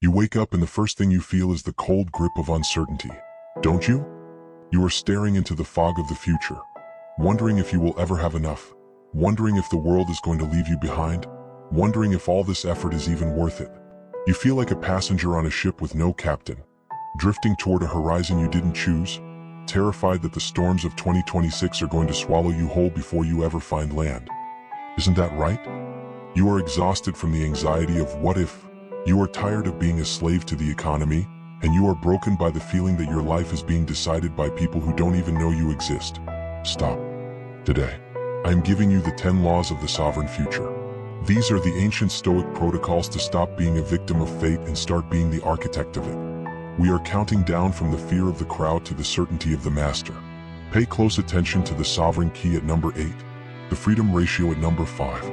You wake up and the first thing you feel is the cold grip of uncertainty, don't you? You are staring into the fog of the future, wondering if you will ever have enough, wondering if the world is going to leave you behind, wondering if all this effort is even worth it. You feel like a passenger on a ship with no captain, drifting toward a horizon you didn't choose, terrified that the storms of 2026 are going to swallow you whole before you ever find land. Isn't that right? You are exhausted from the anxiety of what if. You are tired of being a slave to the economy, and you are broken by the feeling that your life is being decided by people who don't even know you exist. Stop. Today, I am giving you the 10 laws of the sovereign future. These are the ancient Stoic protocols to stop being a victim of fate and start being the architect of it. We are counting down from the fear of the crowd to the certainty of the master. Pay close attention to the sovereign key at number 8, the freedom ratio at number 5,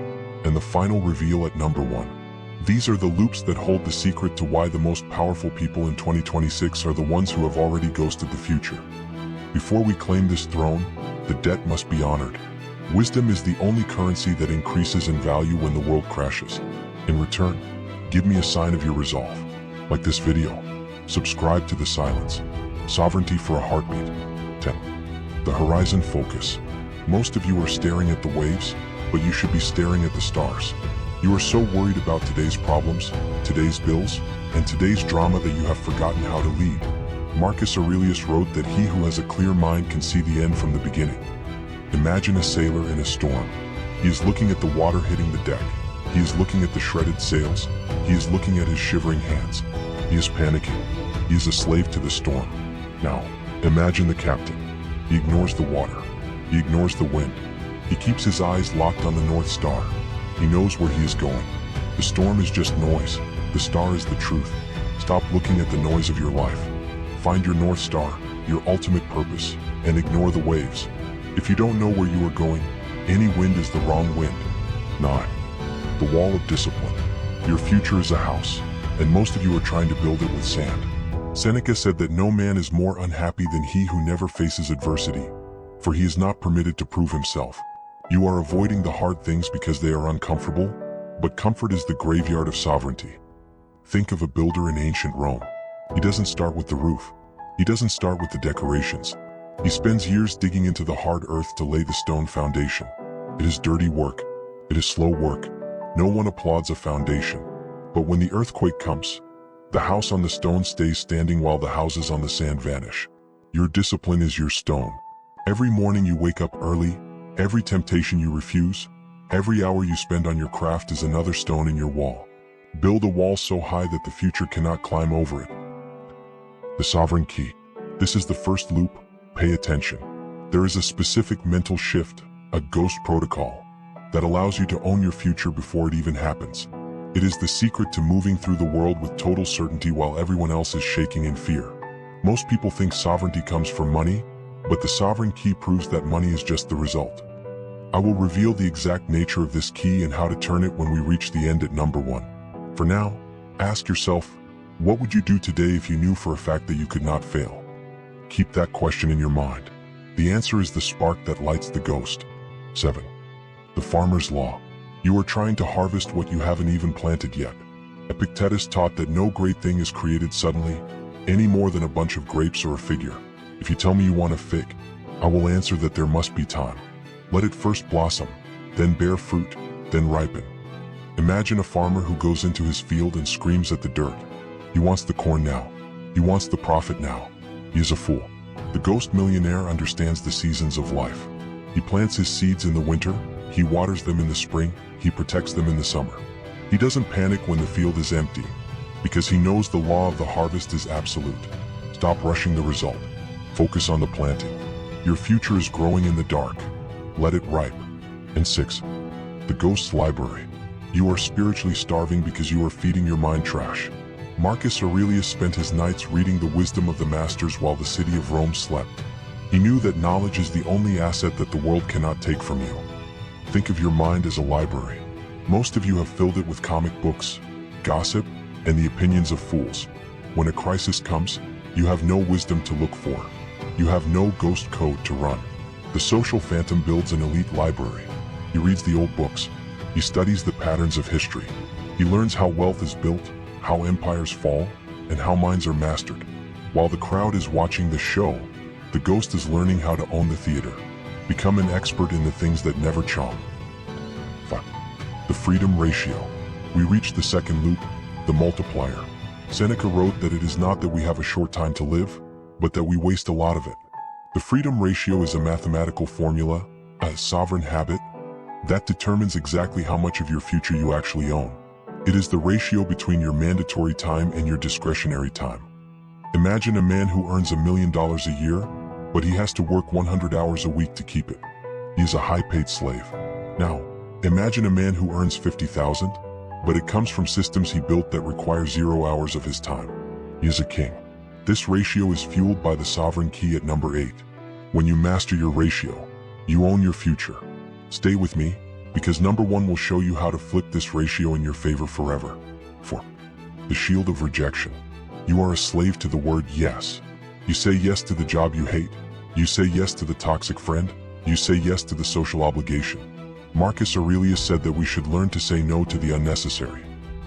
and the final reveal at number 1. These are the loops that hold the secret to why the most powerful people in 2026 are the ones who have already ghosted the future. Before we claim this throne, the debt must be honored. Wisdom is the only currency that increases in value when the world crashes. In return, give me a sign of your resolve. Like this video. Subscribe to The Silence. Sovereignty for a heartbeat. 10. The horizon focus. Most of you are staring at the waves, but you should be staring at the stars. You are so worried about today's problems, today's bills, and today's drama that you have forgotten how to lead. Marcus Aurelius wrote that he who has a clear mind can see the end from the beginning. Imagine a sailor in a storm. He is looking at the water hitting the deck. He is looking at the shredded sails. He is looking at his shivering hands. He is panicking. He is a slave to the storm. Now, imagine the captain. He ignores the water. He ignores the wind. He keeps his eyes locked on the North Star. He knows where he is going. The storm is just noise. The star is the truth. Stop looking at the noise of your life. Find your North Star, your ultimate purpose, and ignore the waves. If you don't know where you are going, any wind is the wrong wind. 9. The wall of discipline. Your future is a house, and most of you are trying to build it with sand. Seneca said that no man is more unhappy than he who never faces adversity, for he is not permitted to prove himself. You are avoiding the hard things because they are uncomfortable, but comfort is the graveyard of sovereignty. Think of a builder in ancient Rome. He doesn't start with the roof. He doesn't start with the decorations. He spends years digging into the hard earth to lay the stone foundation. It is dirty work. It is slow work. No one applauds a foundation. But when the earthquake comes, the house on the stone stays standing while the houses on the sand vanish. Your discipline is your stone. Every morning you wake up early. Every temptation you refuse, every hour you spend on your craft is another stone in your wall. Build a wall so high that the future cannot climb over it. The sovereign key. This is the first loop. Pay attention. There is a specific mental shift, a ghost protocol, that allows you to own your future before it even happens. It is the secret to moving through the world with total certainty while everyone else is shaking in fear. Most people think sovereignty comes from money, but the sovereign key proves that money is just the result. I will reveal the exact nature of this key and how to turn it when we reach the end at number 1. For now, ask yourself, what would you do today if you knew for a fact that you could not fail? Keep that question in your mind. The answer is the spark that lights the ghost. 7. The farmer's law. You are trying to harvest what you haven't even planted yet. Epictetus taught that no great thing is created suddenly, any more than a bunch of grapes or a figure. If you tell me you want a fig, I will answer that there must be time. Let it first blossom, then bear fruit, then ripen. Imagine a farmer who goes into his field and screams at the dirt. He wants the corn now. He wants the profit now. He is a fool. The ghost millionaire understands the seasons of life. He plants his seeds in the winter, he waters them in the spring, he protects them in the summer. He doesn't panic when the field is empty, because he knows the law of the harvest is absolute. Stop rushing the result. Focus on the planting. Your future is growing in the dark. Let it ripe. And 6. The ghost's library. You are spiritually starving because you are feeding your mind trash. Marcus Aurelius spent his nights reading the wisdom of the masters while the city of Rome slept. He knew that knowledge is the only asset that the world cannot take from you. Think of your mind as a library. Most of you have filled it with comic books, gossip, and the opinions of fools. When a crisis comes, you have no wisdom to look for. You have no ghost code to run. The social phantom builds an elite library. He reads the old books. He studies the patterns of history. He learns how wealth is built, how empires fall, and how minds are mastered. While the crowd is watching the show, the ghost is learning how to own the theater. Become an expert in the things that never chomp. 5. The freedom ratio. We reach the second loop, the multiplier. Seneca wrote that it is not that we have a short time to live, but that we waste a lot of it. The freedom ratio is a mathematical formula, a sovereign habit, that determines exactly how much of your future you actually own. It is the ratio between your mandatory time and your discretionary time. Imagine a man who earns $1 million a year, but he has to work 100 hours a week to keep it. He is a high-paid slave. Now, imagine a man who earns $50,000, but it comes from systems he built that require 0 hours of his time. He is a king. This ratio is fueled by the sovereign key at number 8. When you master your ratio, you own your future. Stay with me, because number 1 will show you how to flip this ratio in your favor forever. 4. The shield of rejection. You are a slave to the word yes. You say yes to the job you hate. You say yes to the toxic friend. You say yes to the social obligation. Marcus Aurelius said that we should learn to say no to the unnecessary.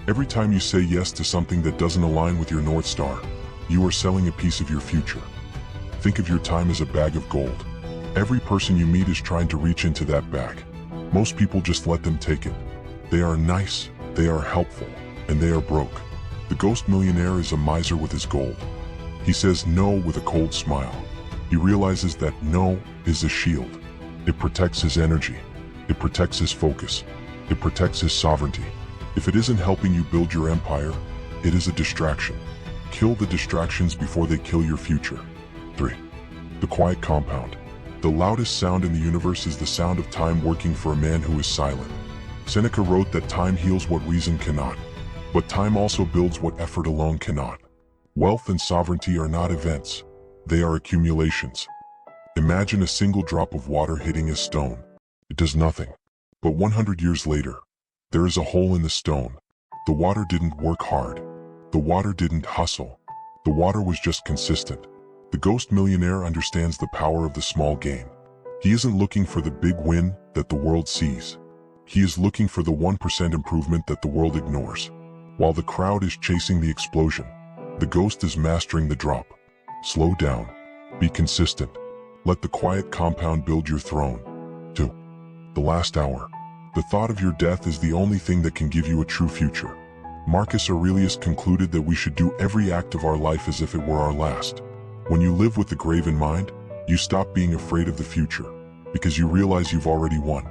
Every time you say yes to something that doesn't align with your North Star, you are selling a piece of your future. Think of your time as a bag of gold. Every person you meet is trying to reach into that bag. Most people just let them take it. They are nice, they are helpful, and they are broke. The ghost millionaire is a miser with his gold. He says no with a cold smile. He realizes that no is a shield. It protects his energy. It protects his focus. It protects his sovereignty. If it isn't helping you build your empire, it is a distraction. Kill the distractions before they kill your future. 3. The quiet compound. The loudest sound in the universe is the sound of time working for a man who is silent. Seneca wrote that time heals what reason cannot, but time also builds what effort alone cannot. Wealth and sovereignty are not events. They are accumulations. Imagine a single drop of water hitting a stone. It does nothing. But 100 years later, there is a hole in the stone. The water didn't work hard. The water didn't hustle. The water was just consistent. The ghost millionaire understands the power of the small gain. He isn't looking for the big win that the world sees. He is looking for the 1% improvement that the world ignores. While the crowd is chasing the explosion, the ghost is mastering the drop. Slow down. Be consistent. Let the quiet compound build your throne. 2. The last hour. The thought of your death is the only thing that can give you a true future. Marcus Aurelius concluded that we should do every act of our life as if it were our last. When you live with the grave in mind, you stop being afraid of the future, because you realize you've already won.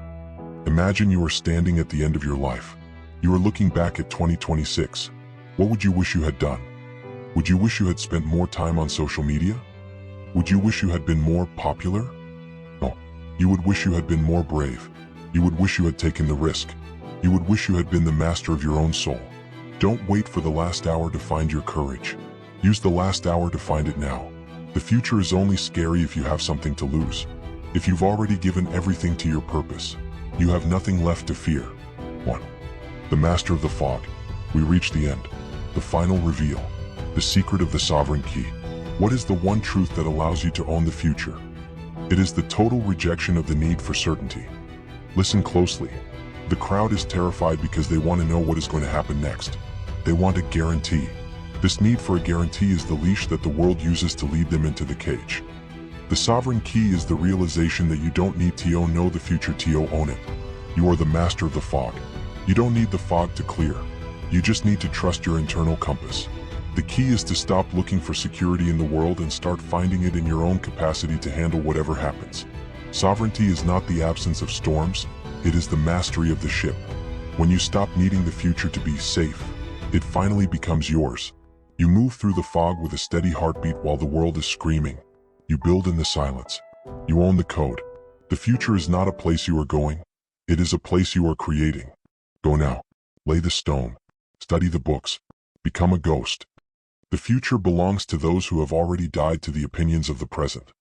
Imagine you are standing at the end of your life. You are looking back at 2026. What would you wish you had done? Would you wish you had spent more time on social media? Would you wish you had been more popular? No. You would wish you had been more brave. You would wish you had taken the risk. You would wish you had been the master of your own soul. Don't wait for the last hour to find your courage. Use the last hour to find it now. The future is only scary if you have something to lose. If you've already given everything to your purpose, you have nothing left to fear. 1. The master of the fog. We reach the end. The final reveal. The secret of the sovereign key. What is the one truth that allows you to own the future? It is the total rejection of the need for certainty. Listen closely. The crowd is terrified because they want to know what is going to happen next. They want a guarantee. This need for a guarantee is the leash that the world uses to lead them into the cage. The sovereign key is the realization that you don't need to know the future to own it. You are the master of the fog. You don't need the fog to clear. You just need to trust your internal compass. The key is to stop looking for security in the world and start finding it in your own capacity to handle whatever happens. Sovereignty is not the absence of storms, it is the mastery of the ship. When you stop needing the future to be safe, it finally becomes yours. You move through the fog with a steady heartbeat while the world is screaming. You build in the silence. You own the code. The future is not a place you are going. It is a place you are creating. Go now. Lay the stone. Study the books. Become a ghost. The future belongs to those who have already died to the opinions of the present.